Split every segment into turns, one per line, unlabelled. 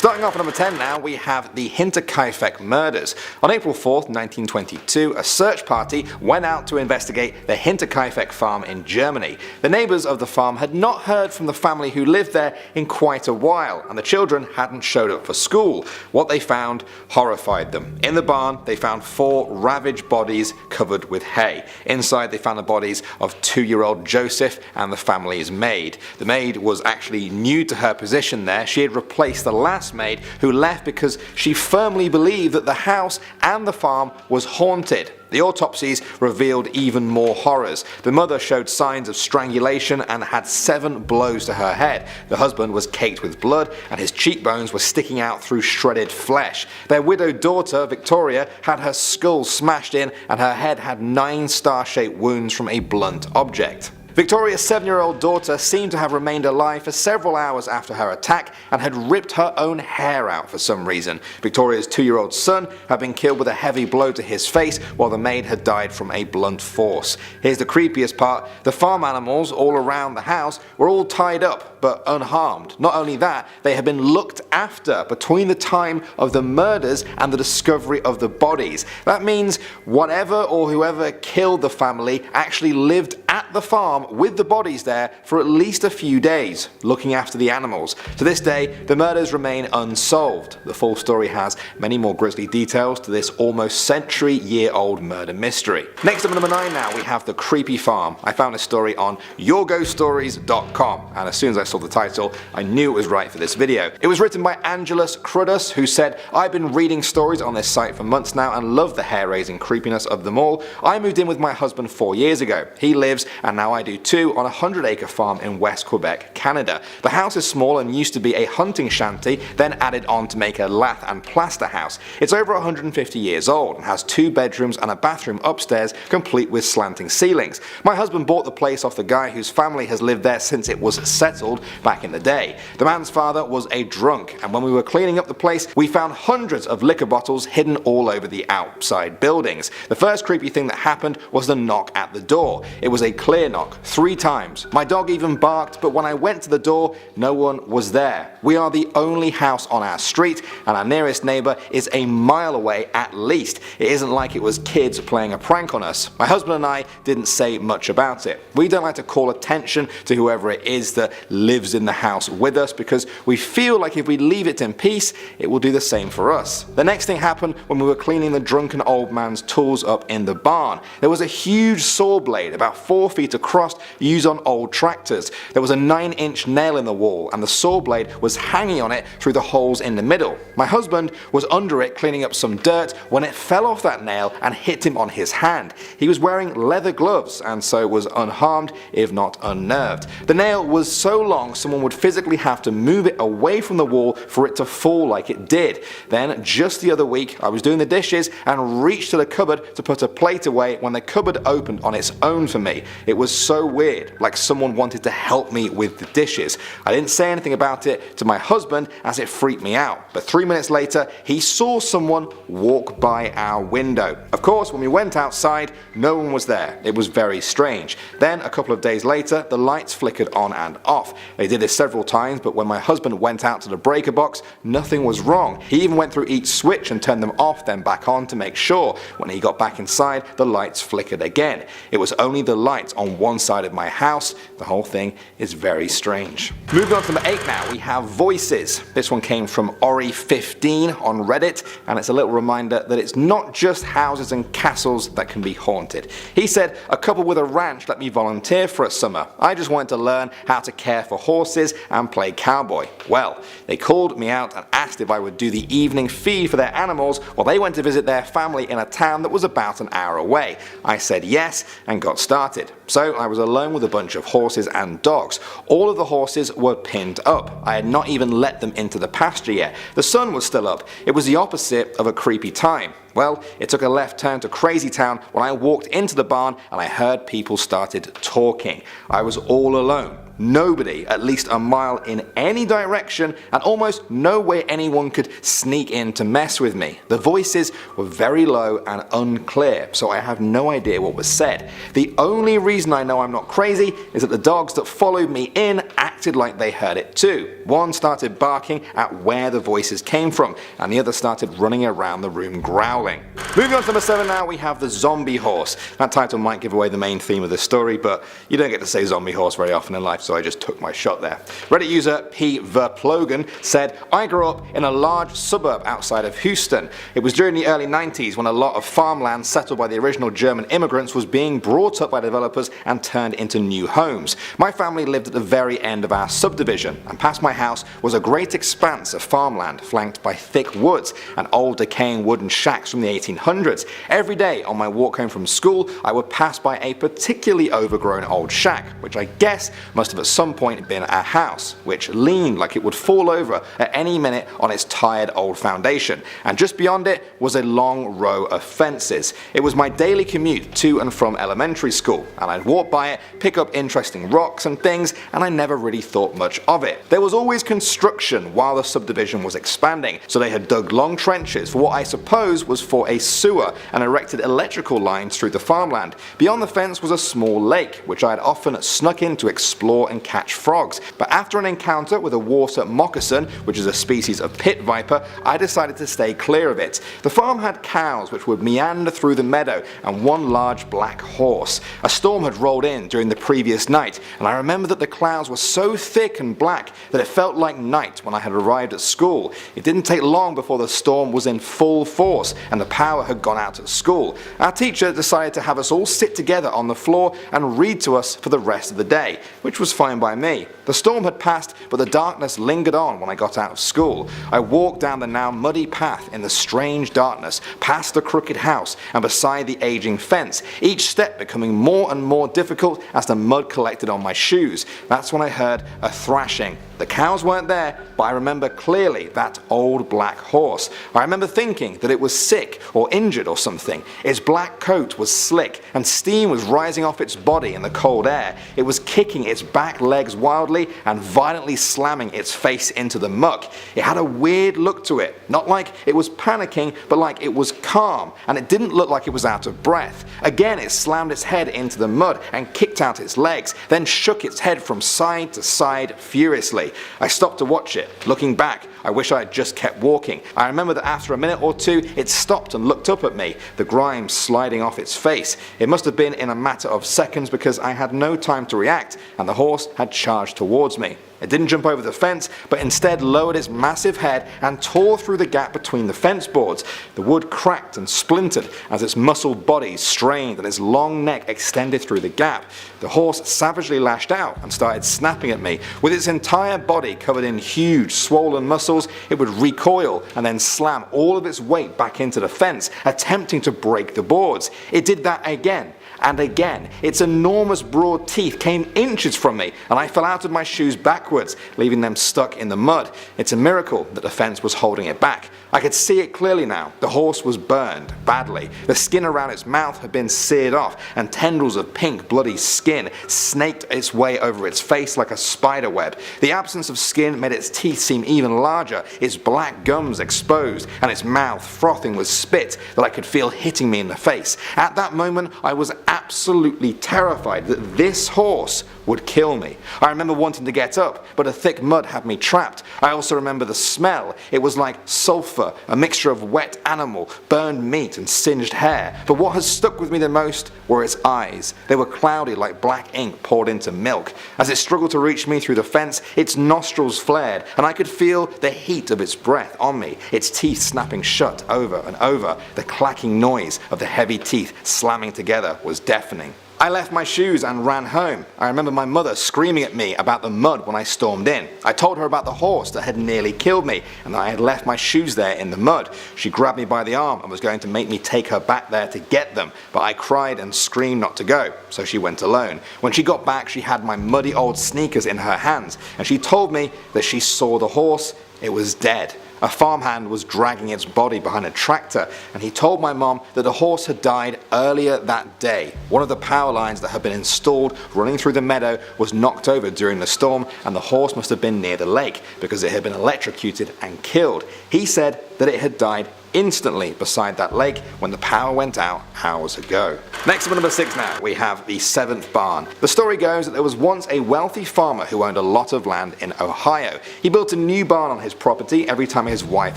Starting off at number 10 now, we have the HINTERKAIFECK murders. On April 4th, 1922, a search party went out to investigate the HINTERKAIFECK farm in Germany. The neighbours of the farm had not heard from the family who lived there in quite a while, and the children hadn't showed up for school. What they found horrified them. In the barn, they found 4 ravaged bodies covered with hay. Inside, they found the bodies of 2-year-old Joseph and the family's maid. The maid was actually new to her position there. She had replaced the last maid who left because she firmly believed that the house and the farm was haunted. The autopsies revealed even more horrors. The mother showed signs of strangulation and had 7 blows to her head. The husband was caked with blood and his cheekbones were sticking out through shredded flesh. Their widowed daughter, Victoria, had her skull smashed in and her head had 9 star-shaped wounds from a blunt object. Victoria's 7-year-old daughter seemed to have remained alive for several hours after her attack and had ripped her own hair out for some reason. Victoria's 2-year-old son had been killed with a heavy blow to his face, while the maid had died from a blunt force. Here's the creepiest part: the farm animals all around the house were all tied up but unharmed. Not only that, they had been looked after between the time of the murders and the discovery of the bodies. That means whatever or whoever killed the family actually lived at the farm with the bodies there for at least a few days, looking after the animals. To this day, the murders remain unsolved. The full story has many more grisly details to this almost century-year-old murder mystery. Next up at number 9 now, we have the creepy farm. I found this story on yourghoststories.com, and as soon as I saw the title, I knew it was right for this video. It was written by Angelus Cruddas, who said, "I've been reading stories on this site for months now and love the hair-raising creepiness of them all. I moved in with my husband 4 years ago. He lives, and now I do too, on a 100-acre farm in West Quebec, Canada. The house is small and used to be a hunting shanty, then added on to make a lath and plaster house. It's over 150 years old and has 2 bedrooms and a bathroom upstairs, complete with slanting ceilings. My husband bought the place off the guy whose family has lived there since it was settled back in the day. The man's father was a drunk, and when we were cleaning up the place, we found hundreds of liquor bottles hidden all over the outside buildings. The first creepy thing that happened was the knock at the door. It was a clear knock, 3 times. My dog even barked, but when I went to the door, no one was there. We are the only house on our street, and our nearest neighbour is a mile away at least. It isn't like it was kids playing a prank on us. My husband and I didn't say much about it. We don't like to call attention to whoever it is that lives in the house with us, because we feel like if we leave it in peace, it will do the same for us." The next thing happened when we were cleaning the drunken old man's tools up in the barn. There was a huge saw blade about 4 feet across, used on old tractors. There was a 9-inch nail in the wall and the saw blade was hanging on it through the holes in the middle. My husband was under it cleaning up some dirt when it fell off that nail and hit him on his hand. He was wearing leather gloves and so was unharmed, if not unnerved. The nail was so long someone would physically have to move it away from the wall for it to fall like it did. Then just the other week, I was doing the dishes and reached to the cupboard to put a plate away when the cupboard opened on its own for me. It was so weird, like someone wanted to help me with the dishes. I didn't say anything about it to my husband as it freaked me out, but 3 minutes later he saw someone walk by our window. Of course, when we went outside, no one was there. It was very strange. Then a couple of days later, the lights flickered on and off. They did this several times, but when my husband went out to the breaker box, nothing was wrong. He even went through each switch and turned them off then back on to make sure. When he got back inside, the lights flickered again. It was only the lights on one side of my house. The whole thing is very strange. Moving on to number 8 now, we have voices. This one came from Ori15 on Reddit, and it's a little reminder that it's not just houses and castles that can be haunted. He said, "A couple with a ranch let me volunteer for a summer. I just wanted to learn how to care for horses and play cowboy. Well, they called me out and asked if I would do the evening feed for their animals while they went to visit their family in a town that was about an hour away. I said yes and got started. So I was alone with a bunch of horses and dogs. All of the horses were pinned up. I had not even let them into the pasture yet. The sun was still up. It was the opposite of a creepy time. Well, it took a left turn to Crazy Town when I walked into the barn and I heard people started talking. I was all alone. Nobody at least a mile in any direction, and almost no way anyone could sneak in to mess with me. The voices were very low and unclear, so I have no idea what was said. The only reason I know I'm not crazy is that the dogs that followed me in acted like they heard it too. One started barking at where the voices came from, and the other started running around the room growling. Moving on to number 7 now, we have the zombie horse. That title might give away the main theme of the story, but you don't get to say zombie horse very often in life, so I just took my shot there. Reddit user P. Verplogen said, I grew up in a large suburb outside of Houston. It was during the early 90s when a lot of farmland settled by the original German immigrants was being brought up by developers and turned into new homes. My family lived at the very end of our subdivision, and past my house was a great expanse of farmland flanked by thick woods and old decaying wooden shacks from the 1800s. Every day on my walk home from school I would pass by a particularly overgrown old shack, which I guess must have at some point been our house, which leaned like it would fall over at any minute on its tired old foundation, and just beyond it was a long row of fences. It was my daily commute to and from elementary school, and I'd walk by it, pick up interesting rocks and things, and I never really thought much of it. There was always construction while the subdivision was expanding, so they had dug long trenches for what I suppose was for a sewer and erected electrical lines through the farmland. Beyond the fence was a small lake, which I had often snuck in to explore and catch frogs, but after an encounter with a water moccasin, which is a species of pit viper, I decided to stay clear of it. The farm had cows which would meander through the meadow and one large black horse. A storm had rolled in during the previous night, and I remember that the clouds were so thick and black that it felt like night when I had arrived at school. It didn't take long before the storm was in full force and the power had gone out at school. Our teacher decided to have us all sit together on the floor and read to us for the rest of the day, which was fine by me. The storm had passed, but the darkness lingered on when I got out of school. I walked down the now muddy path in the strange darkness, past the crooked house and beside the aging fence, each step becoming more and more difficult as the mud collected on my shoes. That's when I heard a thrashing. The cows weren't there, but I remember clearly that old black horse. I remember thinking that it was sick or injured or something. Its black coat was slick and steam was rising off its body in the cold air. It was kicking its back legs wildly and violently slamming its face into the muck. It had a weird look to it, not like it was panicking, but like it was calm, and it didn't look like it was out of breath. Again it slammed its head into the mud and kicked out its legs, then shook its head from side to side furiously. I stopped to watch it. Looking back, I wish I had just kept walking. I remember that after a minute or two it stopped and looked up at me, the grime sliding off its face. It must have been in a matter of seconds because I had no time to react and the horse had charged towards me. It didn't jump over the fence, but instead lowered its massive head and tore through the gap between the fence boards. The wood cracked and splintered as its muscled body strained and its long neck extended through the gap. The horse savagely lashed out and started snapping at me. With its entire body covered in huge swollen muscles, it would recoil and then slam all of its weight back into the fence, attempting to break the boards. It did that again and again. Its enormous broad teeth came inches from me and I fell out of my shoes backwards, leaving them stuck in the mud. It's a miracle that the fence was holding it back. I could see it clearly now. The horse was burned badly. The skin around its mouth had been seared off and tendrils of pink bloody skin snaked its way over its face like a spider web. The absence of skin made its teeth seem even larger, its black gums exposed and its mouth frothing with spit that I could feel hitting me in the face. At that moment I was absolutely terrified that this horse would kill me. I remember wanting to get up, but a thick mud had me trapped. I also remember the smell. It was like sulphur, a mixture of wet animal, burned meat and singed hair. But what has stuck with me the most were its eyes. They were cloudy like black ink poured into milk. As it struggled to reach me through the fence, its nostrils flared and I could feel the heat of its breath on me, its teeth snapping shut over and over. The clacking noise of the heavy teeth slamming together was deafening. I left my shoes and ran home. I remember my mother screaming at me about the mud when I stormed in. I told her about the horse that had nearly killed me and that I had left my shoes there in the mud. She grabbed me by the arm and was going to make me take her back there to get them, but I cried and screamed not to go, so she went alone. When she got back she had my muddy old sneakers in her hands and she told me that she saw the horse It was dead. A farmhand was dragging its body behind a tractor, and he told my mom that the horse had died earlier that day. One of the power lines that had been installed running through the meadow was knocked over during the storm, and the horse must have been near the lake because it had been electrocuted and killed. He said that it had died instantly beside that lake when the power went out hours ago. Next up at number 6 now, we have the 7th barn. The story goes that there was once a wealthy farmer who owned a lot of land in Ohio. He built a new barn on his property every time his wife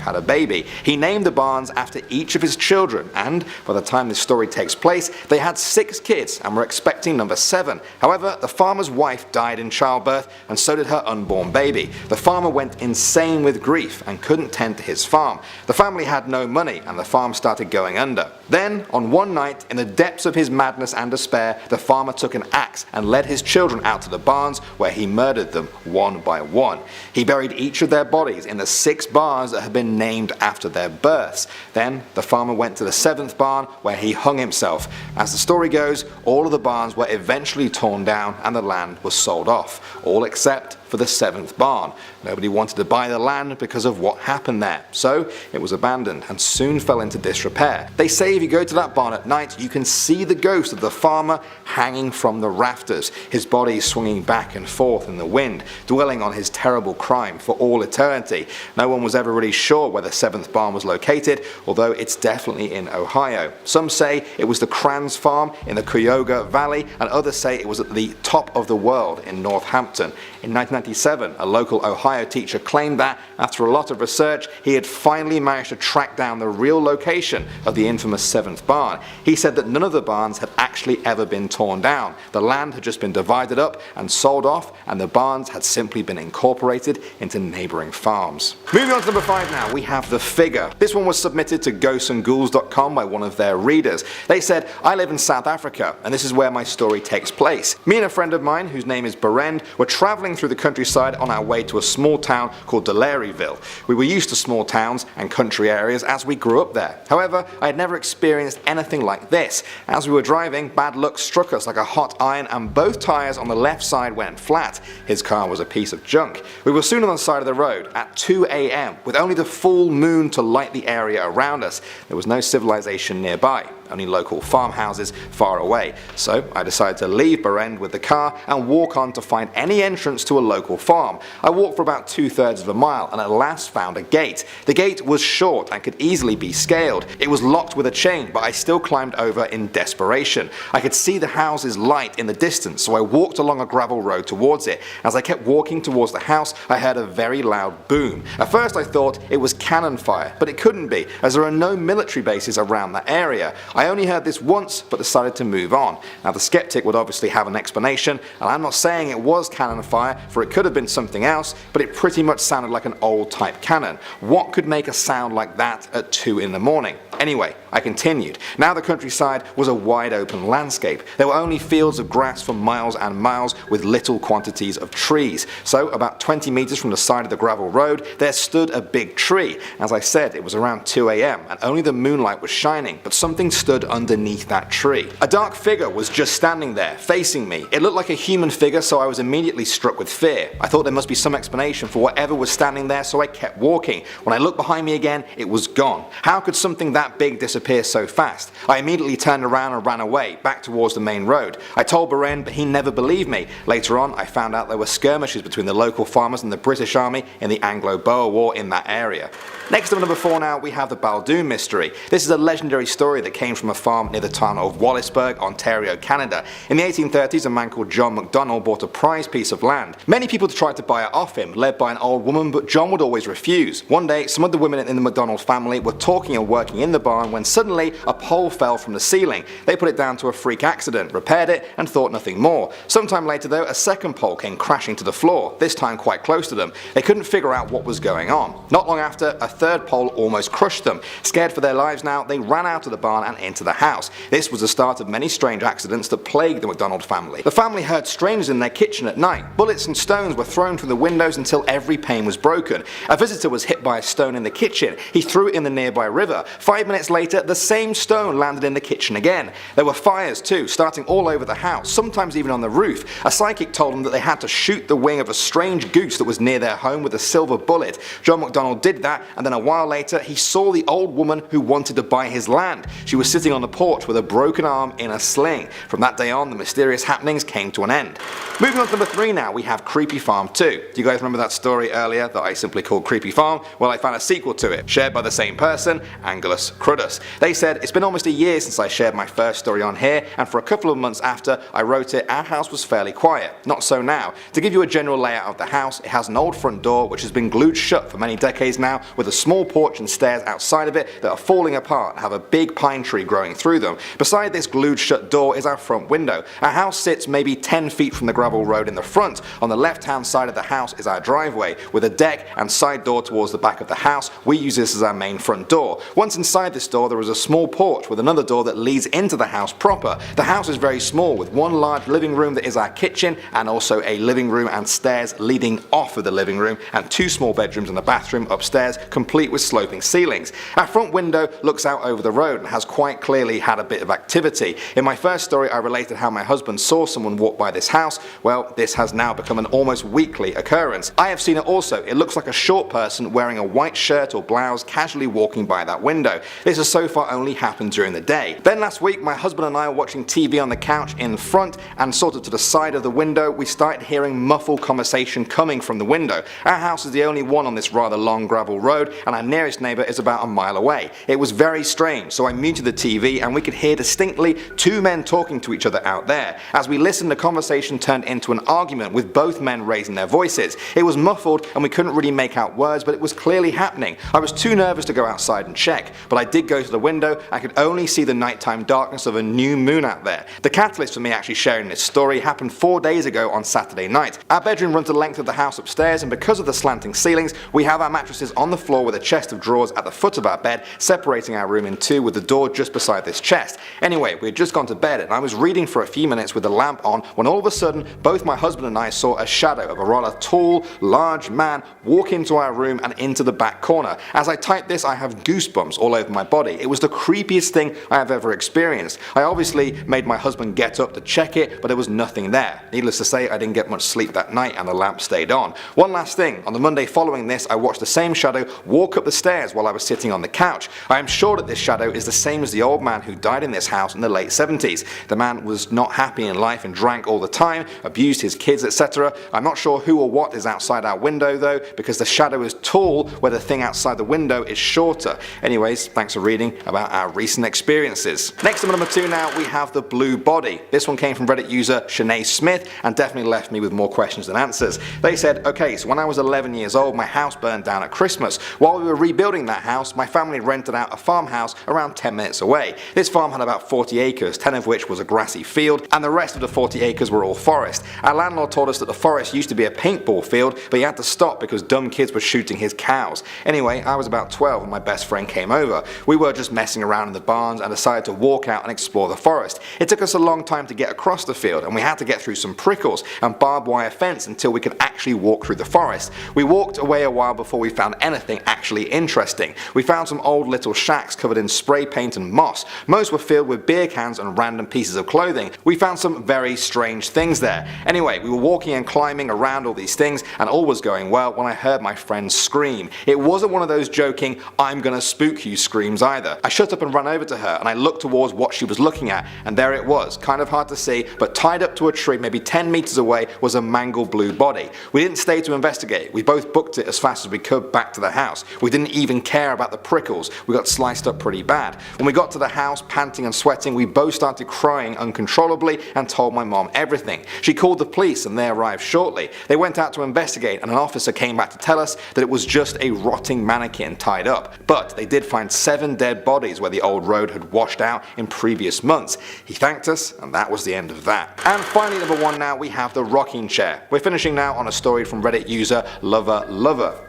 had a baby. He named the barns after each of his children, and by the time this story takes place, they had 6 kids and were expecting number 7. However, the farmer's wife died in childbirth, and so did her unborn baby. The farmer went insane with grief and couldn't tend to his farm. The family had no money, and the farm started going under. Then, on one night, in the depths of his madness and despair, the farmer took an axe and led his children out to the barns, where he murdered them one by one. He buried each of their bodies in the 6 barns that had been named after their births. Then the farmer went to the 7th barn, where he hung himself. As the story goes, all of the barns were eventually torn down and the land was sold off, all except for the 7th barn. Nobody wanted to buy the land because of what happened there, so it was abandoned and soon fell into disrepair. They say if you go to that barn at night, you can see the ghost of the farmer hanging from the rafters, his body swinging back and forth in the wind, dwelling on his terrible crime for all eternity. No one was ever really sure where the 7th barn was located, although it's definitely in Ohio. Some say it was the Kranz farm in the Cuyahoga Valley, and others say it was at the top of the world in Northampton. In 1997, a local Ohio teacher claimed that, after a lot of research, he had finally managed to track down the real location of the infamous 7th barn. He said that none of the barns had actually ever been torn down. The land had just been divided up and sold off, and the barns had simply been incorporated into neighbouring farms. Moving on to number 5 now, we have the figure. This one was submitted to ghostsandghouls.com by one of their readers. They said, "I live in South Africa, and this is where my story takes place. Me and a friend of mine, whose name is Berend, were travelling through the countryside on our way to a small town called Delaryville. We were used to small towns and country areas as we grew up there. However, I had never experienced anything like this. As we were driving, bad luck struck us like a hot iron, and both tyres on the left side went flat. His car was a piece of junk. We were soon on the side of the road at 2 AM with only the full moon to light the area around us. There was no civilization nearby, only local farmhouses far away. So I decided to leave Berend with the car and walk on to find any entrance to a local farm. I walked for about 2/3 of a mile and at last found a gate. The gate was short and could easily be scaled. It was locked with a chain, but I still climbed over in desperation. I could see the house's light in the distance, so I walked along a gravel road towards it. As I kept walking towards the house, I heard a very loud boom. At first I thought it was cannon fire, but it couldn't be, as there are no military bases around that area. I only heard this once, but decided to move on. Now the skeptic would obviously have an explanation, and I'm not saying it was cannon fire, for it could have been something else, but it pretty much sounded like an old type cannon. What could make a sound like that at 2 in the morning? Anyway, I continued. Now the countryside was a wide open landscape. There were only fields of grass for miles and miles with little quantities of trees. So about 20 meters from the side of the gravel road, there stood a big tree. As I said, it was around 2 AM and only the moonlight was shining, but something stood underneath that tree. A dark figure was just standing there, facing me. It looked like a human figure, so I was immediately struck with fear. I thought there must be some explanation for whatever was standing there, so I kept walking. When I looked behind me again, it was gone. How could something that big disappear so fast? I immediately turned around and ran away, back towards the main road. I told Berend, but he never believed me. Later on, I found out there were skirmishes between the local farmers and the British Army in the Anglo-Boer War in that area. Next up, number 4 now, we have the Baldoon mystery. This is a legendary story that came from a farm near the town of Wallaceburg, Ontario, Canada. In the 1830s, a man called John MacDonald bought a prized piece of land. Many people tried to buy it off him, led by an old woman, but John would always refuse. One day, some of the women in the MacDonald family were talking and working in the barn when suddenly a pole fell from the ceiling. They put it down to a freak accident, repaired it, and thought nothing more. Sometime later though, a second pole came crashing to the floor, this time quite close to them. They couldn't figure out what was going on. Not long after, a third pole almost crushed them. Scared for their lives now, they ran out of the barn and into the house. This was the start of many strange accidents that plagued the McDonald family. The family heard strangers in their kitchen at night. Bullets and stones were thrown through the windows until every pane was broken. A visitor was hit by a stone in the kitchen. He threw it in the nearby river. 5 minutes later, the same stone landed in the kitchen again. There were fires too, starting all over the house, sometimes even on the roof. A psychic told them that they had to shoot the wing of a strange goose that was near their home with a silver bullet. John McDonald did that, and then a while later he saw the old woman who wanted to buy his land. She was sitting on the porch with a broken arm in a sling. From that day on, the mysterious happenings came to an end. Moving on to number 3 now, we have Creepy Farm 2. Do you guys remember that story earlier that I simply called Creepy Farm? Well, I found a sequel to it, shared by the same person, Angelus Cruddas. They said, it's been almost a year since I shared my first story on here, and for a couple of months after I wrote it, our house was fairly quiet. Not so now. To give you a general layout of the house, it has an old front door which has been glued shut for many decades now, with a small porch and stairs outside of it that are falling apart and have a big pine tree growing through them. Beside this glued shut door is our front window. Our house sits maybe 10 feet from the gravel road in the front. On the left hand side of the house is our driveway, with a deck and side door towards the back of the house. We use this as our main front door. Once inside this door there is a small porch with another door that leads into the house proper. The house is very small, with one large living room that is our kitchen, and also a living room and stairs leading off of the living room, and 2 small bedrooms and a bathroom upstairs, complete with sloping ceilings. Our front window looks out over the road and has quite clearly had a bit of activity. In my first story I related how my husband saw someone walk by this house. Well, this has now become an almost weekly occurrence. I have seen it also. It looks like a short person wearing a white shirt or blouse casually walking by that window. This has so far only happened during the day. Then last week my husband and I were watching TV on the couch in front, and sort of to the side of the window we started hearing muffled conversation coming from the window. Our house is the only one on this rather long gravel road, and our nearest neighbour is about a mile away. It was very strange, so I muted the TV and we could hear distinctly 2 men talking to each other out there. As we listened, the conversation turned into an argument with both men raising their voices. It was muffled and we couldn't really make out words, but it was clearly happening. I was too nervous to go outside and check, but I did go to the window. I could only see the nighttime darkness of a new moon out there. The catalyst for me actually sharing this story happened 4 days ago on Saturday night. Our bedroom runs the length of the house upstairs, and because of the slanting ceilings we have our mattresses on the floor with a chest of drawers at the foot of our bed, separating our room in 2 with the door just beside this chest. Anyway, we had just gone to bed and I was reading for a few minutes with the lamp on when all of a sudden both my husband and I saw a shadow of a rather tall, large man walk into our room and into the back corner. As I type this I have goosebumps all over my body. It was the creepiest thing I have ever experienced. I obviously made my husband get up to check it, but there was nothing there. Needless to say, I didn't get much sleep that night and the lamp stayed on. One last thing, on the Monday following this I watched the same shadow walk up the stairs while I was sitting on the couch. I am sure that this shadow is the same as the old man who died in this house in the late 70s. The man was not happy in life and drank all the time, abused his kids, etc. I'm not sure who or what is outside our window though, because the shadow is tall where the thing outside the window is shorter. Anyways, thanks for reading about our recent experiences. Next up at number 2 now, we have the blue body. This one came from Reddit user Shanae Smith and definitely left me with more questions than answers. They said, okay, so when I was 11 years old my house burned down at Christmas. While we were rebuilding that house, my family rented out a farmhouse around 10 minutes away. This farm had about 40 acres, 10 of which was a grassy field, and the rest of the 40 acres were all forest. Our landlord told us that the forest used to be a paintball field, but he had to stop because dumb kids were shooting his cows. Anyway, I was about 12 and my best friend came over. We were just messing around in the barns and decided to walk out and explore the forest. It took us a long time to get across the field, and we had to get through some prickles and barbed wire fence until we could actually walk through the forest. We walked away a while before we found anything actually interesting. We found some old little shacks covered in spray paint and moss. Most were filled with beer cans and random pieces of clothing. We found some very strange things there. Anyway, we were walking and climbing around all these things and all was going well when I heard my friend scream. It wasn't one of those joking "I'm gonna spook you" screams either. I shut up and ran over to her and I looked towards what she was looking at, and there it was, kind of hard to see, but tied up to a tree maybe 10 meters away was a mangled blue body. We didn't stay to investigate. We both booked it as fast as we could back to the house. We didn't even care about the prickles. We got sliced up pretty bad. When we got to the house, panting and sweating, we both started crying uncontrollably and told my mom everything. She called the police and they arrived shortly. They went out to investigate and an officer came back to tell us that it was just a rotting mannequin tied up. But they did find 7 dead bodies where the old road had washed out in previous months. He thanked us and that was the end of that. And finally, number 1 now, we have the rocking chair. We're finishing now on a story from Reddit user Lover.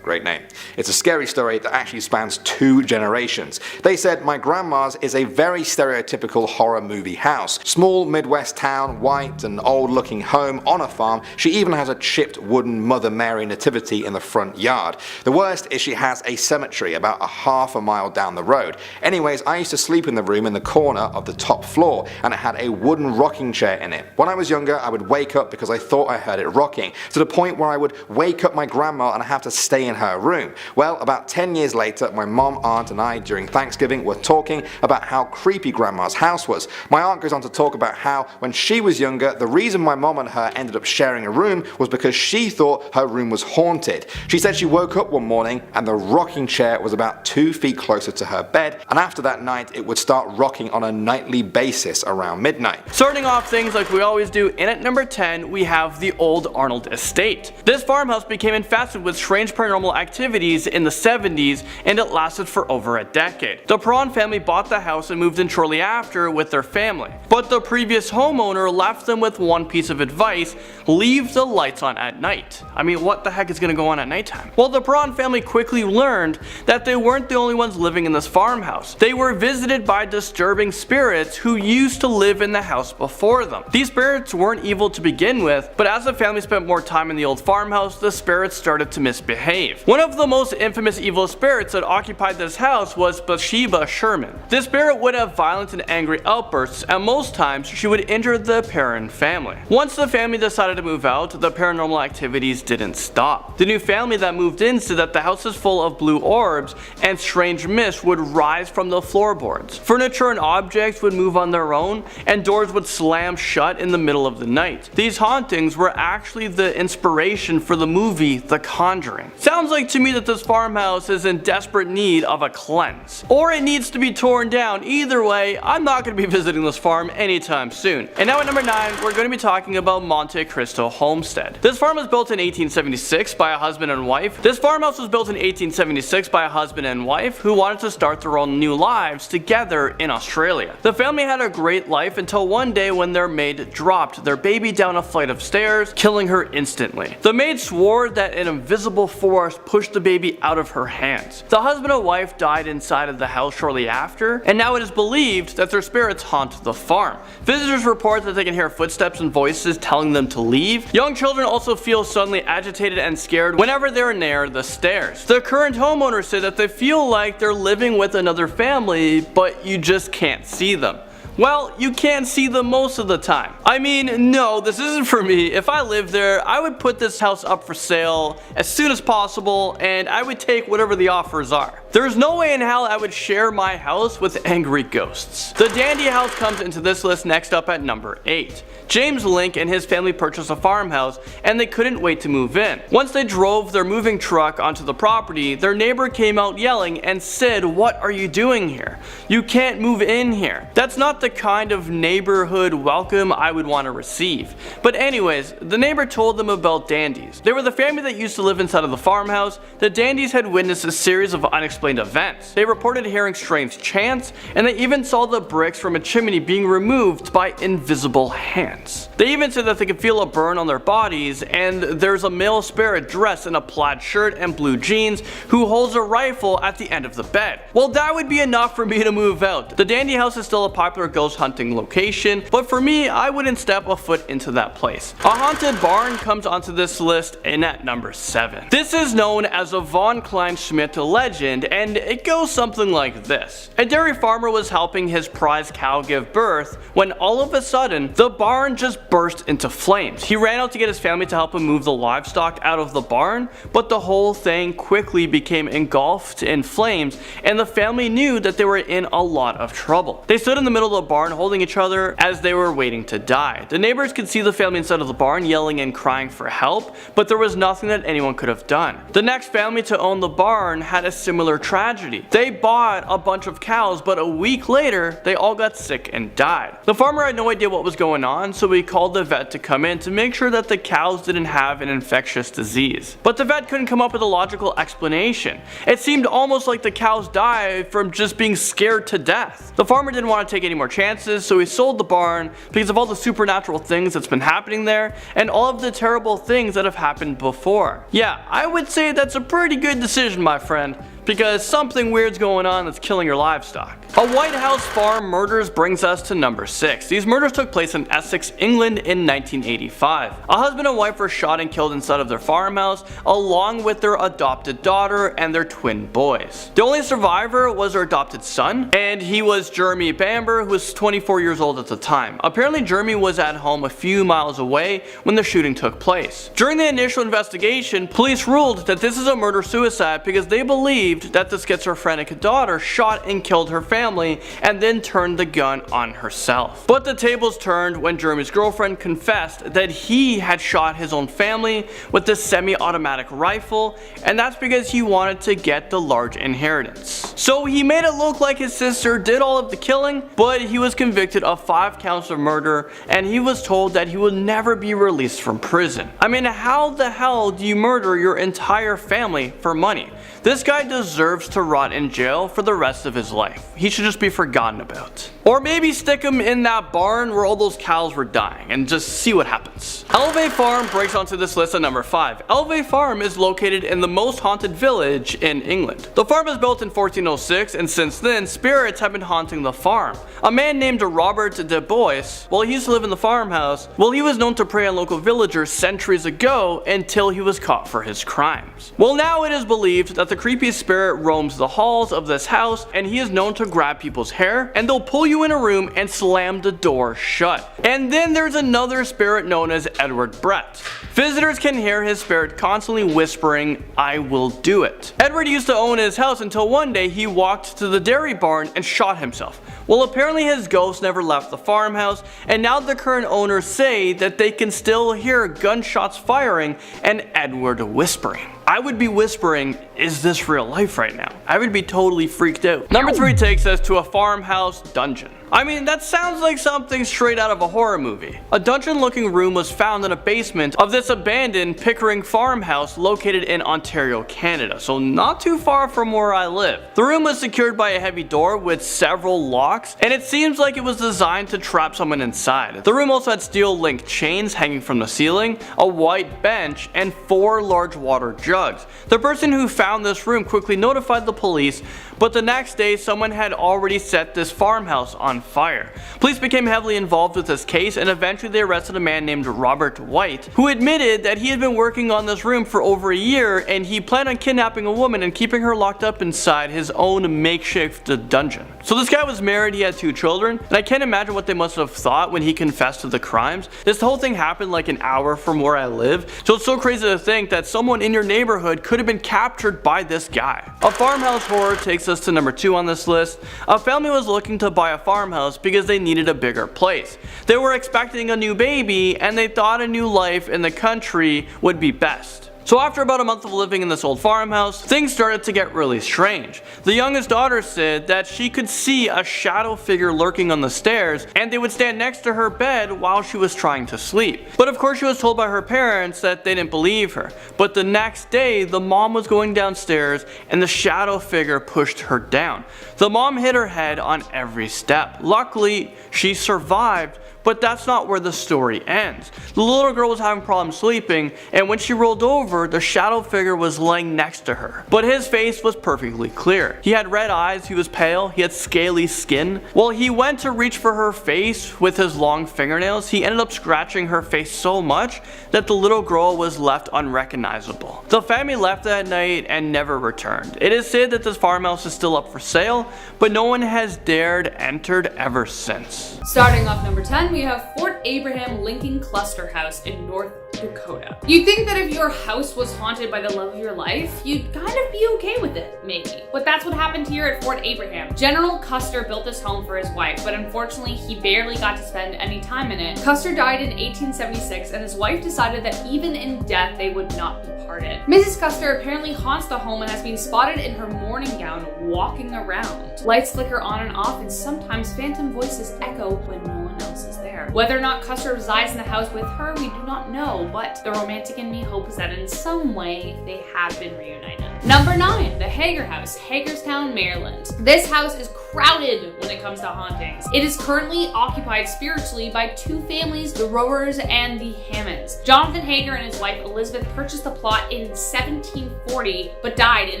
Great name. It's a scary story that actually spans 2 generations. They said my grandma's is a very stereotypical horror movie house. Small Midwest town, white and old looking home on a farm. She even has a chipped wooden Mother Mary nativity in the front yard. The worst is she has a cemetery about a half a mile down the road. Anyways, I used to sleep in the room in the corner of the top floor, and it had a wooden rocking chair in it. When I was younger, I would wake up because I thought I heard it rocking, to the point where I would wake up my grandma and have to stay in her room. Well, about 10 years later, my mom, aunt and I during Thanksgiving were talking about how creepy grandma's house was. My aunt goes on to talk about how when she was younger, the reason my mom and her ended up sharing a room was because she thought her room was haunted. She said she woke up one morning and the rocking chair was about 2 feet closer to her bed, and after that night it would start rocking on a nightly basis around midnight.
Starting off things like we always do, in at number 10 we have the old Arnold estate. This farmhouse became infested with strange paranormal activities in the 70s, and it lasted for over a decade. The Perron family bought the house and moved in shortly after with their family, but the previous homeowner left them with one piece of advice: leave the lights on at night. I mean, what the heck is going to go on at nighttime? Well, the Perron family quickly learned that they weren't the only ones living in this farmhouse. They were visited by disturbing spirits who used to live in the house before them. These spirits weren't evil to begin with, but as the family spent more time in the old farmhouse, the spirits started to misbehave. One of the most infamous evil spirits that occupied this house was Bathsheba Sherman. This spirit would have violent and angry outbursts, and most times she would injure the Perron family. Once the family decided to move out, the paranormal activities didn't stop. The new family that moved in said that the house is full of blue orbs and strange mist would rise from the floorboards. Furniture and objects would move on their own, and doors would slam shut in the middle of the night. These hauntings were actually the inspiration for the movie The Conjuring. Sounds like to me that this farmhouse is in desperate need of a cleanse, or it needs to be torn down. Either way, I'm not going to be visiting this farm anytime soon. And now at number 9, we're going to be talking about Monte Cristo Homestead. This farm was built in 1876 by a husband and wife. This farmhouse was built in 1876 by a husband and wife who wanted to start their own new lives together in Australia. The family had a great life until one day when their maid dropped their baby down a flight of stairs, killing her instantly. The maid swore that an invisible force pushed the baby out of her hands. The husband and wife died inside of the house shortly after, and now it is believed that their spirits haunt the farm. Visitors report that they can hear footsteps and voices telling them to leave. Young children also feel suddenly agitated and scared whenever they're near the stairs. The current homeowners say that they feel like they're living with another family, but you just can't see them. Well, you can't see them most of the time. I mean, no, this isn't for me. If I lived there, I would put this house up for sale as soon as possible, and I would take whatever the offers are. There's no way in hell I would share my house with angry ghosts. The Dandy house comes into this list next up at number 8. James Link and his family purchased a farmhouse, and they couldn't wait to move in. Once they drove their moving truck onto the property, their neighbor came out yelling and said, "What are you doing here? You can't move in here." That's not the kind of neighborhood welcome I would want to receive. But anyways, the neighbor told them about Dandies. They were the family that used to live inside of the farmhouse. The Dandies had witnessed a series of unexplained events. They reported hearing strange chants, and they even saw the bricks from a chimney being removed by invisible hands. They even said that they could feel a burn on their bodies, and there's a male spirit dressed in a plaid shirt and blue jeans who holds a rifle at the end of the bed. Well, that would be enough for me to move out. The Dandy house is still a popular ghost hunting location, but for me, I wouldn't step a foot into that place. A haunted barn comes onto this list in at number 7. This is known as a Von Klein-Schmidt legend, and it goes something like this. A dairy farmer was helping his prize cow give birth when all of a sudden, the barn just burst into flames. He ran out to get his family to help him move the livestock out of the barn, but the whole thing quickly became engulfed in flames, and the family knew that they were in a lot of trouble. They stood in the middle of the barn holding each other as they were waiting to die. The neighbors could see the family inside of the barn yelling and crying for help, but there was nothing that anyone could have done. The next family to own the barn had a similar similar tragedy. They bought a bunch of cows, but a week later, they all got sick and died. The farmer had no idea what was going on, so he called the vet to come in to make sure that the cows didn't have an infectious disease. But the vet couldn't come up with a logical explanation. It seemed almost like the cows died from just being scared to death. The farmer didn't want to take any more chances, so he sold the barn because of all the supernatural things that's been happening there and all of the terrible things that have happened before. Yeah, I would say that's a pretty good decision, my friend, because something weird's going on that's killing your livestock. A White House farm murders brings us to number 6. These murders took place in Essex, England in 1985. A husband and wife were shot and killed inside of their farmhouse, along with their adopted daughter and their twin boys. The only survivor was their adopted son, and he was Jeremy Bamber, who was 24 years old at the time. Apparently Jeremy was at home a few miles away when the shooting took place. During the initial investigation, police ruled that this is a murder-suicide because they believed that the schizophrenic daughter shot and killed her family and then turned the gun on herself. But the tables turned when Jeremy's girlfriend confessed that he had shot his own family with this semi-automatic rifle, and that's because he wanted to get the large inheritance. So he made it look like his sister did all of the killing, but he was convicted of 5 counts of murder and he was told that he would never be released from prison. I mean, how the hell do you murder your entire family for money? This guy deserves to rot in jail for the rest of his life. He should just be forgotten about. Or maybe stick him in that barn where all those cows were dying and just see what happens. Elvay Farm breaks onto this list at number 5. Elvay Farm is located in the most haunted village in England. The farm was built in 1406, and since then, spirits have been haunting the farm. A man named Robert de Boyce, while he used to live in the farmhouse, he was known to prey on local villagers centuries ago until he was caught for his crimes. Well, now it is believed that the creepy spirit roams the halls of this house, and he is known to grab people's hair, and they'll pull you in a room and slam the door shut. And then there's another spirit known as Edward Brett. Visitors can hear his spirit constantly whispering, "I will do it." Edward used to own his house until one day he walked to the dairy barn and shot himself. Well, apparently his ghost never left the farmhouse, and now the current owners say that they can still hear gunshots firing and Edward whispering. I would be whispering, is this real life right now? I would be totally freaked out. Number 3 takes us to a farmhouse dungeon. I mean, that sounds like something straight out of a horror movie. A dungeon-looking room was found in a basement of this abandoned Pickering farmhouse located in Ontario, Canada, so not too far from where I live. The room was secured by a heavy door with several locks, and it seems like it was designed to trap someone inside. The room also had steel-linked chains hanging from the ceiling, a white bench, and 4 large water jugs. The person who found this room quickly notified the police, but the next day someone had already set this farmhouse on fire. Police became heavily involved with this case, and eventually they arrested a man named Robert White, who admitted that he had been working on this room for over a year and he planned on kidnapping a woman and keeping her locked up inside his own makeshift dungeon. So this guy was married, he had 2 children, and I can't imagine what they must have thought when he confessed to the crimes. This whole thing happened like an hour from where I live, so it's so crazy to think that someone in your neighborhood could have been captured by this guy. A farmhouse horror takes us to number 2 on this list. A family was looking to buy a farmhouse because they needed a bigger place. They were expecting a new baby and they thought a new life in the country would be best. So after about a month of living in this old farmhouse, things started to get really strange. The youngest daughter said that she could see a shadow figure lurking on the stairs, and they would stand next to her bed while she was trying to sleep. But of course she was told by her parents that they didn't believe her. But the next day, the mom was going downstairs and the shadow figure pushed her down. The mom hit her head on every step. Luckily, she survived, but that's not where the story ends. The little girl was having problems sleeping, and when she rolled over, the shadow figure was laying next to her. But his face was perfectly clear. He had red eyes, he was pale, he had scaly skin. While he went to reach for her face with his long fingernails, he ended up scratching her face so much that the little girl was left unrecognizable. The family left that night and never returned. It is said that this farmhouse is still up for sale, but no one has dared enter ever since.
Starting off number 10, we have Fort Abraham Lincoln Cluster House in North Dakota. You'd think that if your house was haunted by the love of your life, you'd kind of be okay with it, maybe. But that's what happened here at Fort Abraham. General Custer built this home for his wife, but unfortunately he barely got to spend any time in it. Custer died in 1876, and his wife decided that even in death they would not be departed. Mrs. Custer apparently haunts the home and has been spotted in her morning gown walking around. Lights flicker on and off, and sometimes phantom voices echo when no one else is there. Whether or not Custer resides in the house with her, we do not know, but the romantic in me hopes that in some way they have been reunited. Number 9, the Hager House, Hagerstown, Maryland. This house is crowded when it comes to hauntings. It is currently occupied spiritually by 2 families, the Rowers and the Hammonds. Jonathan Hager and his wife Elizabeth purchased the plot in 1740, but died in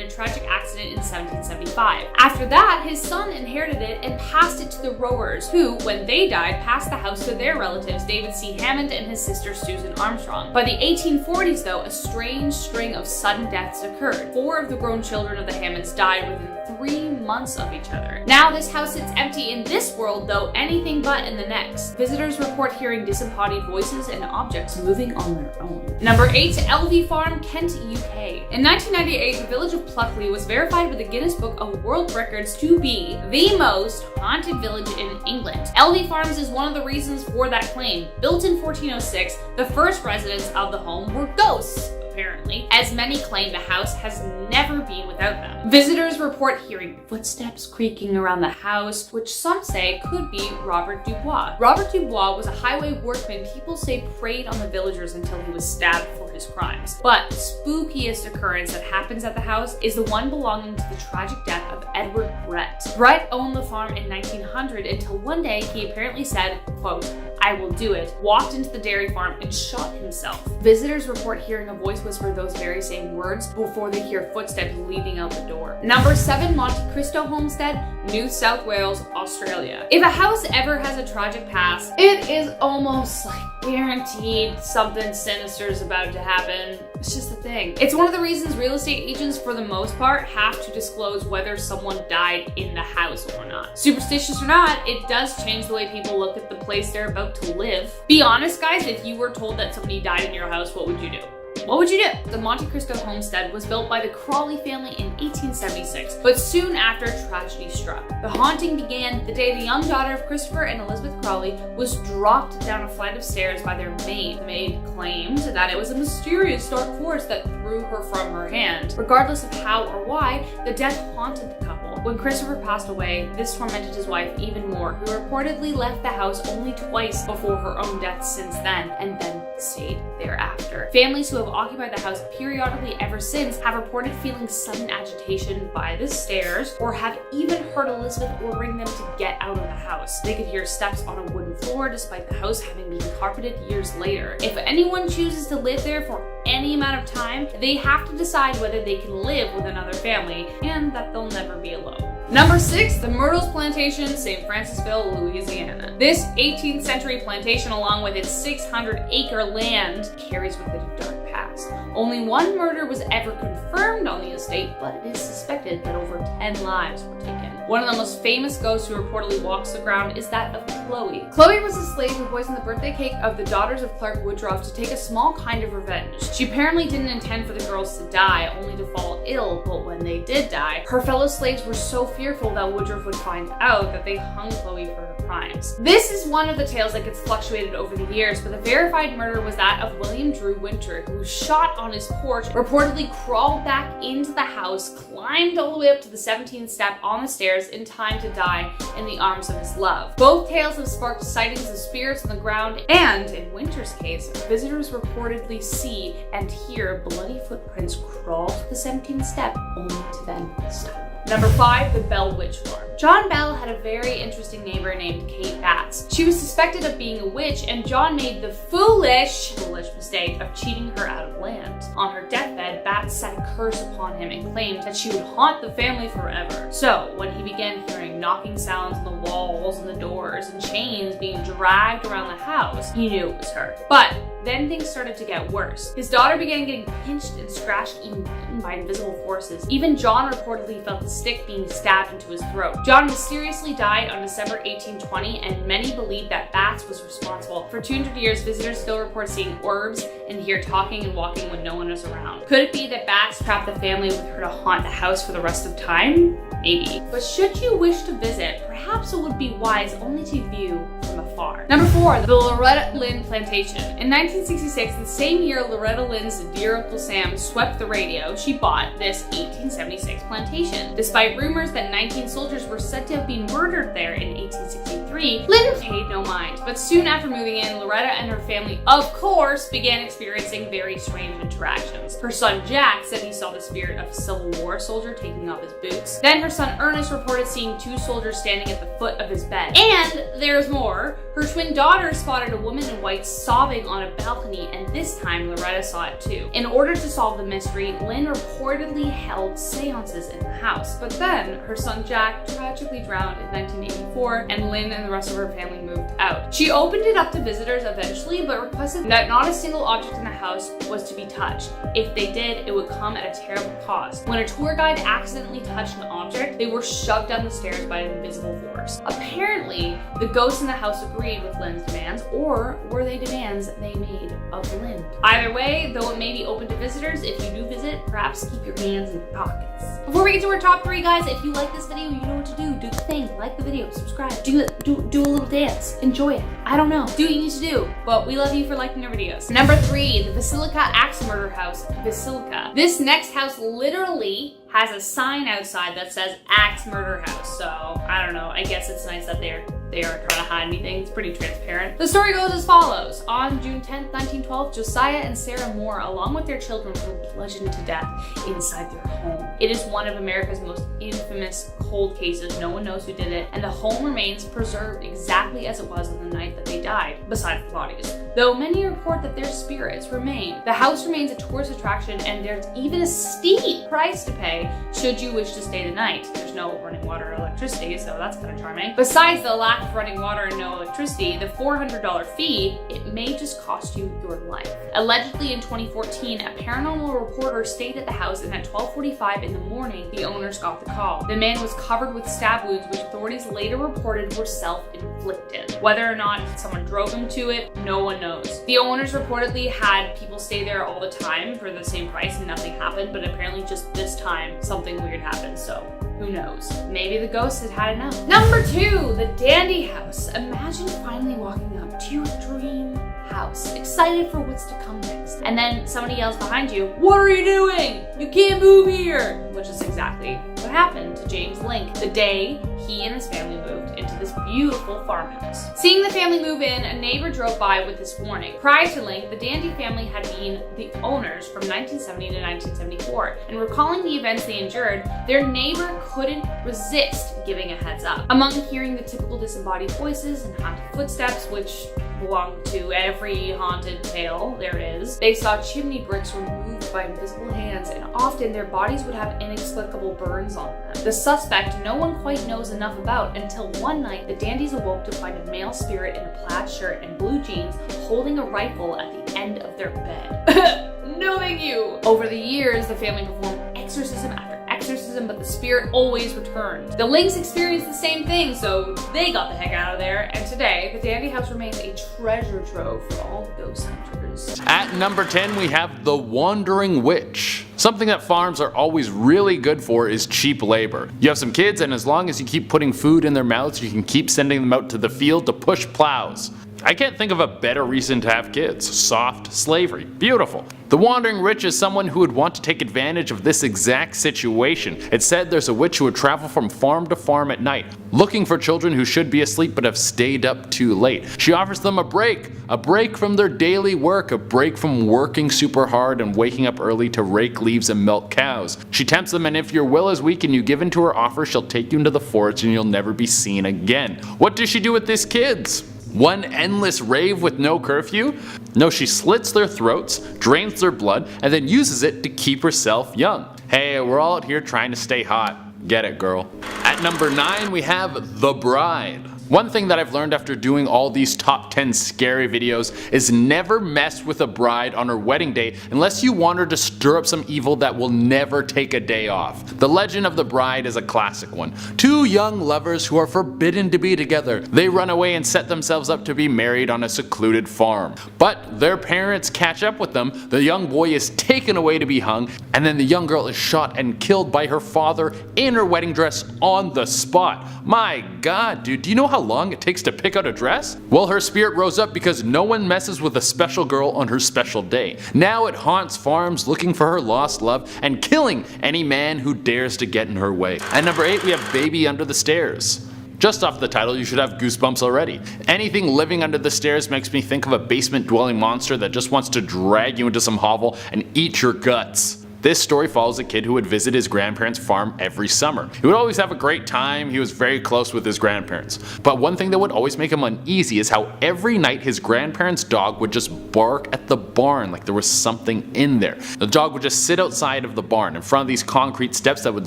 a tragic accident in 1775. After that, his son inherited it and passed it to the Rowers, who, when they died, passed the house to their relatives, David C. Hammond and his sister Susan Armstrong. By the 1840s, though, a strange string of sudden deaths occurred. 4 of the grown children of the Hammonds died within 3 months of each other. Now this house sits empty in this world, though anything but in the next. Visitors report hearing disembodied voices and objects moving on their own. Number 8, LV Farm, Kent, UK. In 1998, the village of Pluckley was verified with the Guinness Book of World Records to be the most haunted village in England. LV Farms is one of the reasons for that claim. Built in 1406, the first residents of the home were ghosts. Apparently, as many claim the house has never been without them. Visitors report hearing footsteps creaking around the house, which some say could be Robert Dubois. Robert Dubois was a highway workman people say preyed on the villagers until he was stabbed for his crimes. But the spookiest occurrence that happens at the house is the one belonging to the tragic death of Edward Brett. Brett owned the farm in 1900 until one day he apparently said, quote, "I will do it," walked into the dairy farm and shot himself. Visitors report hearing a voice whisper those very same words before they hear footsteps leading out the door. Number 7, Monte Cristo Homestead, New South Wales, Australia. If a house ever has a tragic past, it is almost like guaranteed something sinister is about to happen. It's just a thing. It's one of the reasons real estate agents, for the most part, have to disclose whether someone died in the house or not. Superstitious or not, it does change the way people look at the place they're about to live. Be honest, guys, if you were told that somebody died in your house, what would you do? What would you do? The Monte Cristo homestead was built by the Crawley family in 1876, but soon after, tragedy struck. The haunting began the day the young daughter of Christopher and Elizabeth Crawley was dropped down a flight of stairs by their maid. The maid claimed that it was a mysterious dark force that threw her from her hand. Regardless of how or why, the death haunted the couple. When Christopher passed away, this tormented his wife even more, who reportedly left the house only twice before her own death since then, and then stayed thereafter. Families who have occupied the house periodically ever since have reported feeling sudden agitation by the stairs, or have even heard Elizabeth ordering them to get out of the house. They could hear steps on a wooden floor despite the house having been carpeted years later. If anyone chooses to live there for any amount of time, they have to decide whether they can live with another family and that they'll never be alone. Number 6, the Myrtles Plantation, St. Francisville, Louisiana. This 18th century plantation, along with its 600-acre land, carries with it a dark past. Only one murder was ever confirmed on the estate, but it is suspected that over 10 lives were taken. One of the most famous ghosts who reportedly walks the ground is that of Chloe. Chloe was a slave who poisoned the birthday cake of the daughters of Clark Woodruff to take a small kind of revenge. She apparently didn't intend for the girls to die, only to fall ill, but when they did die, her fellow slaves were so fearful that Woodruff would find out that they hung Chloe for her crimes. This is one of the tales that gets fluctuated over the years, but the verified murder was that of William Drew Winter, who was shot on his porch, reportedly crawled back into the house, climbed all the way up to the 17th step on the stairs in time to die in the arms of his love. Both tales have sparked sightings of spirits on the ground, and in Winter's case, visitors reportedly see and hear bloody footprints crawl to the 17th step only to then stop. Number 5, the Bell Witch Farm. John Bell had a very interesting neighbor named Kate Batts. She was suspected of being a witch, and John made the foolish mistake of cheating her out of land. On her deathbed, Batts set a curse upon him and claimed that she would haunt the family forever. So, when he began hearing knocking sounds on the walls and the doors and chains being dragged around the house, he knew it was her. But then things started to get worse. His daughter began getting pinched and scratched, even beaten by invisible forces. Even John reportedly felt the stick being stabbed into his throat. John mysteriously died on December 1820, and many believe that Batts was responsible. For 200 years, visitors still report seeing orbs and hear talking and walking when no one is around. Could it be that Batts trapped the family with her to haunt the house for the rest of time? Maybe. But should you wish to visit, perhaps it would be wise only to view from afar. Number 4, the Loretta Lynn Plantation. In 19 1966, the same year Loretta Lynn's Dear Uncle Sam swept the radio, she bought this 1876 plantation. Despite rumors that 19 soldiers were said to have been murdered there in 1863, Lynn paid no mind. But soon after moving in, Loretta and her family, of course, began experiencing very strange interactions. Her son Jack said he saw the spirit of a Civil War soldier taking off his boots. Then her son Ernest reported seeing 2 soldiers standing at the foot of his bed. And there's more. Her twin daughter spotted a woman in white sobbing on a balcony, and this time Loretta saw it too. In order to solve the mystery, Lynn reportedly held seances in the house. But then her son Jack tragically drowned in 1984, and Lynn and the rest of her family moved out. She opened it up to visitors eventually, but requested that not a single object in the house was to be touched. If they did, it would come at a terrible cost. When a tour guide accidentally touched an object, they were shoved down the stairs by an invisible force. Apparently, the ghosts in the house agreed with Lynn's demands, or were they demands they made of Lynn? Either way, though it may be open to visitors, if you do visit, perhaps keep your hands in your pockets. Before we get to our top 3, guys, if you like this video, you know what to do. Do the thing, like the video, subscribe, do a little dance, enjoy it. I don't know, do what you need to do, but we love you for liking our videos. Number 3, the Basilica Axe Murder House, Basilica. This next house literally has a sign outside that says Axe Murder House, so I don't know, I guess it's nice that they aren't trying to hide anything. It's pretty transparent. The story goes as follows. On June 10th, 1912, Josiah and Sarah Moore, along with their children, were bludgeoned to death inside their home. It is one of America's most infamous cold cases. No one knows who did it, and the home remains preserved exactly as it was on the night that they died, besides the bodies. Though many report that their spirits remain. The house remains a tourist attraction, and there's even a steep price to pay should you wish to stay the night. There's no running water or electricity, so that's kind of charming. Besides the lack of running water and no electricity, the $400 fee, it may just cost you your life. Allegedly in 2014, a paranormal reporter stayed at the house, and at 12:45 in the morning, the owners got the call. The man was covered with stab wounds, which authorities later reported were self-inflicted. Whether or not someone drove him to it, no one knows. The owners reportedly had people stay there all the time for the same price and nothing happened, but apparently just this time something weird happened, so who knows? Maybe the ghost had had enough. Number 2, the Dandy House. Imagine finally walking up to your dream house, excited for what's to come next. And then somebody yells behind you, "What are you doing? You can't move here!" Which is exactly what happened to James Link the day he and his family moved into this beautiful farmhouse. Seeing the family move in, a neighbor drove by with this warning. Prior to Link, the Dandy family had been the owners from 1970 to 1974, and recalling the events they endured, their neighbor couldn't resist giving a heads up. Among hearing the typical disembodied voices and haunted footsteps, which belong to every haunted tale there is, they saw chimney bricks removed by invisible hands, and often their bodies would have inexplicable burns on them. The suspect no one quite knows enough about until one night the Dandies awoke to find a male spirit in a plaid shirt and blue jeans holding a rifle at the end of their bed. No thank you! Over the years, the family performed exorcism after exorcism, but the spirit always returned. The Links experienced the same thing, so they got the heck out of there, and today, the Dandy House remains a treasure trove for all ghost hunters.
At number 10, we have the Wandering Witch. Something that farms are always really good for is cheap labor. You have some kids, and as long as you keep putting food in their mouths, you can keep sending them out to the field to push plows. I can't think of a better reason to have kids. Soft slavery. Beautiful. The Wandering Witch is someone who would want to take advantage of this exact situation. It's said there's a witch who would travel from farm to farm at night, looking for children who should be asleep but have stayed up too late. She offers them a break from their daily work, a break from working super hard and waking up early to rake leaves and milk cows. She tempts them, and if your will is weak and you give in to her offer, she'll take you into the forest and you'll never be seen again. What does she do with these kids? One endless rave with no curfew? No, she slits their throats, drains their blood, and then uses it to keep herself young. Hey, we're all out here trying to stay hot. Get it, girl. At number 9, we have The Bride. One thing that I've learned after doing all these top 10 scary videos is never mess with a bride on her wedding day unless you want her to stir up some evil that will never take a day off. The legend of the bride is a classic one. Two young lovers who are forbidden to be together. They run away and set themselves up to be married on a secluded farm. But their parents catch up with them, the young boy is taken away to be hung, and then the young girl is shot and killed by her father in her wedding dress on the spot. My god, dude, do you know how how long it takes to pick out a dress? Well, her spirit rose up because no one messes with a special girl on her special day. Now it haunts farms looking for her lost love and killing any man who dares to get in her way. At number 8 we have Baby Under the Stairs. Just off the title, you should have goosebumps already. Anything living under the stairs makes me think of a basement dwelling monster that just wants to drag you into some hovel and eat your guts. This story follows a kid who would visit his grandparents' farm every summer. He would always have a great time, he was very close with his grandparents. But one thing that would always make him uneasy is how every night his grandparents' dog would just bark at the barn like there was something in there. The dog would just sit outside of the barn in front of these concrete steps that would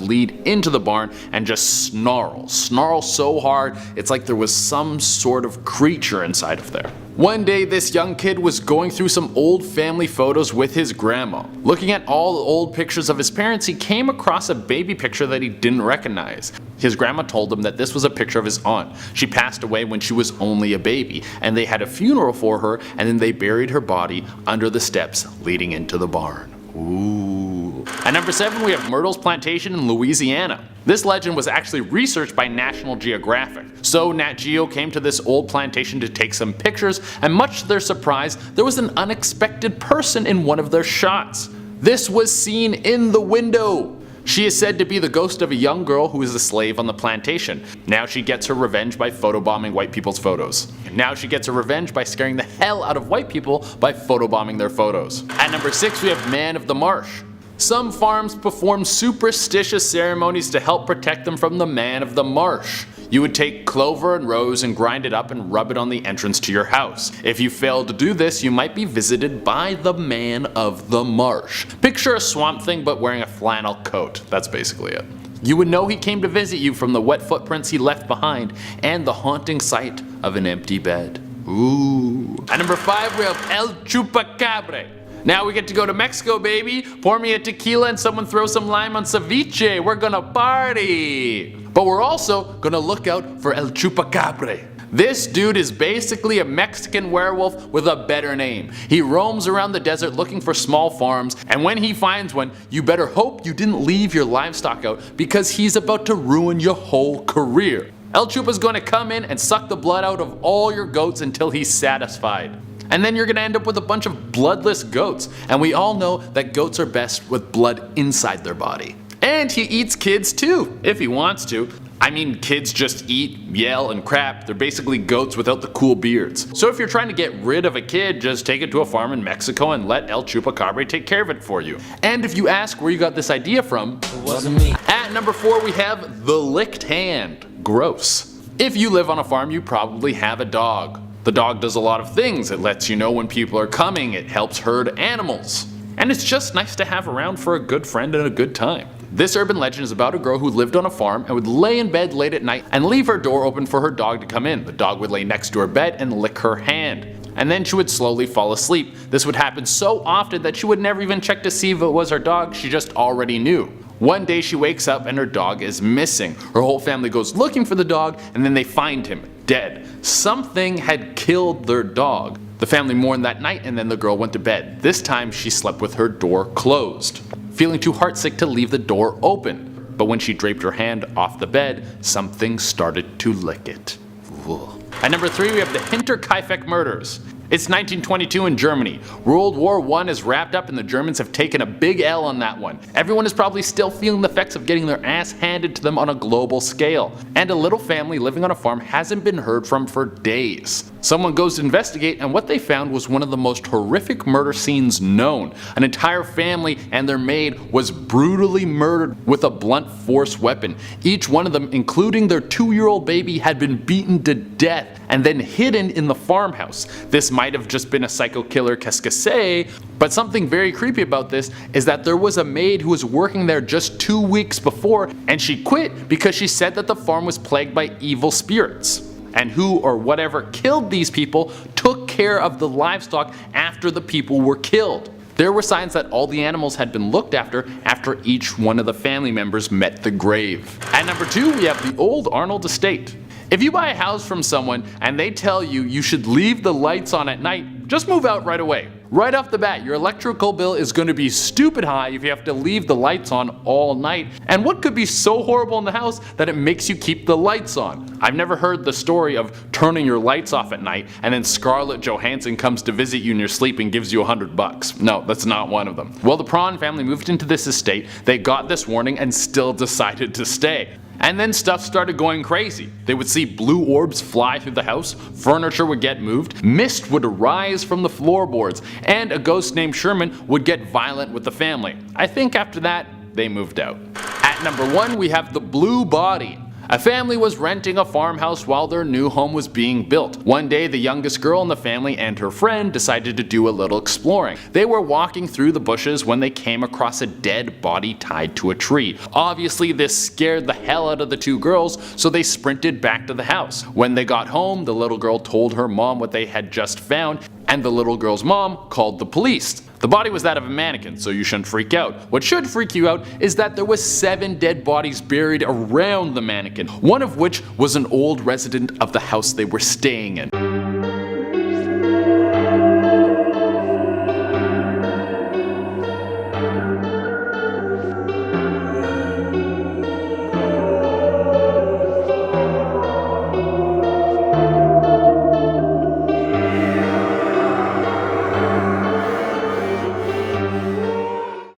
lead into the barn and just snarl so hard it's like there was some sort of creature inside of there. One day this young kid was going through some old family photos with his grandma. Looking at all the old pictures of his parents, he came across a baby picture that he didn't recognize. His grandma told him that this was a picture of his aunt. She passed away when she was only a baby, and they had a funeral for her, and then they buried her body under the steps leading into the barn. Ooh. At number 7 we have Myrtle's Plantation in Louisiana. This legend was actually researched by National Geographic. So Nat Geo came to this old plantation to take some pictures, and much to their surprise, there was an unexpected person in one of their shots. This was seen in the window. She is said to be the ghost of a young girl who is a slave on the plantation. Now she gets her revenge by photobombing white people's photos. Now she gets her revenge by scaring the hell out of white people by photobombing their photos. At number 6 we have Man of the Marsh. Some farms perform superstitious ceremonies to help protect them from the man of the marsh. You would take clover and rose and grind it up and rub it on the entrance to your house. If you fail to do this, you might be visited by the man of the marsh. Picture a Swamp Thing but wearing a flannel coat. That's basically it. You would know he came to visit you from the wet footprints he left behind and the haunting sight of an empty bed. Ooh. At number 5 we have El Chupacabra. Now we get to go to Mexico, baby. Pour me a tequila and someone throw some lime on ceviche. We're gonna party. But we're also gonna look out for El Chupacabra. This dude is basically a Mexican werewolf with a better name. He roams around the desert looking for small farms, and when he finds one, you better hope you didn't leave your livestock out because he's about to ruin your whole career. El Chupa's gonna come in and suck the blood out of all your goats until he's satisfied. And then you're gonna end up with a bunch of bloodless goats, and we all know that goats are best with blood inside their body. And he eats kids too, if he wants to. I mean, kids just eat, yell, and crap. They're basically goats without the cool beards. So if you're trying to get rid of a kid, just take it to a farm in Mexico and let El Chupacabra take care of it for you. And if you ask where you got this idea from, it wasn't me. At number 4 we have the licked hand. Gross. If you live on a farm, you probably have a dog. The dog does a lot of things. It lets you know when people are coming, it helps herd animals. And it's just nice to have around for a good friend and a good time. This urban legend is about a girl who lived on a farm and would lay in bed late at night and leave her door open for her dog to come in. The dog would lay next to her bed and lick her hand. And then she would slowly fall asleep. This would happen so often that she would never even check to see if it was her dog, she just already knew. One day she wakes up and her dog is missing. Her whole family goes looking for the dog and then they find him dead. Something had killed their dog. The family mourned that night and then the girl went to bed. This time she slept with her door closed, feeling too heartsick to leave the door open. But when she draped her hand off the bed, something started to lick it. Ugh. At number 3 we have the HINTERKAIFECK murders. It's 1922 in Germany. World War I is wrapped up and the Germans have taken a big L on that one. Everyone is probably still feeling the effects of getting their ass handed to them on a global scale. And a little family living on a farm hasn't been heard from for days. Someone goes to investigate and what they found was one of the most horrific murder scenes known. An entire family and their maid was brutally murdered with a blunt force weapon. Each one of them, including their 2-year-old baby, had been beaten to death and then hidden in the farmhouse. This might have just been a psycho killer qu'est-ce que c'est, but something very creepy about this is that there was a maid who was working there just 2 weeks before and she quit because she said that the farm was plagued by evil spirits. And who or whatever killed these people took care of the livestock after the people were killed. There were signs that all the animals had been looked after each one of the family members met the grave. At number 2 we have the old Arnold estate. If you buy a house from someone and they tell you you should leave the lights on at night, just move out right away. Right off the bat, your electrical bill is going to be stupid high if you have to leave the lights on all night. And what could be so horrible in the house that it makes you keep the lights on? I've never heard the story of turning your lights off at night and then Scarlett Johansson comes to visit you in your sleep and gives you $100. No, that's not one of them. Well, the Prawn family moved into this estate, they got this warning and still decided to stay. And then stuff started going crazy. They would see blue orbs fly through the house, furniture would get moved, mist would rise from the floorboards, and a ghost named Sherman would get violent with the family. I think after that, they moved out. At number 1, we have the blue body. A family was renting a farmhouse while their new home was being built. One day, the youngest girl in the family and her friend decided to do a little exploring. They were walking through the bushes when they came across a dead body tied to a tree. Obviously, this scared the hell out of the two girls, so they sprinted back to the house. When they got home, the little girl told her mom what they had just found, and the little girl's mom called the police. The body was that of a mannequin, so you shouldn't freak out. What should freak you out is that there was 7 dead bodies buried around the mannequin, one of which was an old resident of the house they were staying in.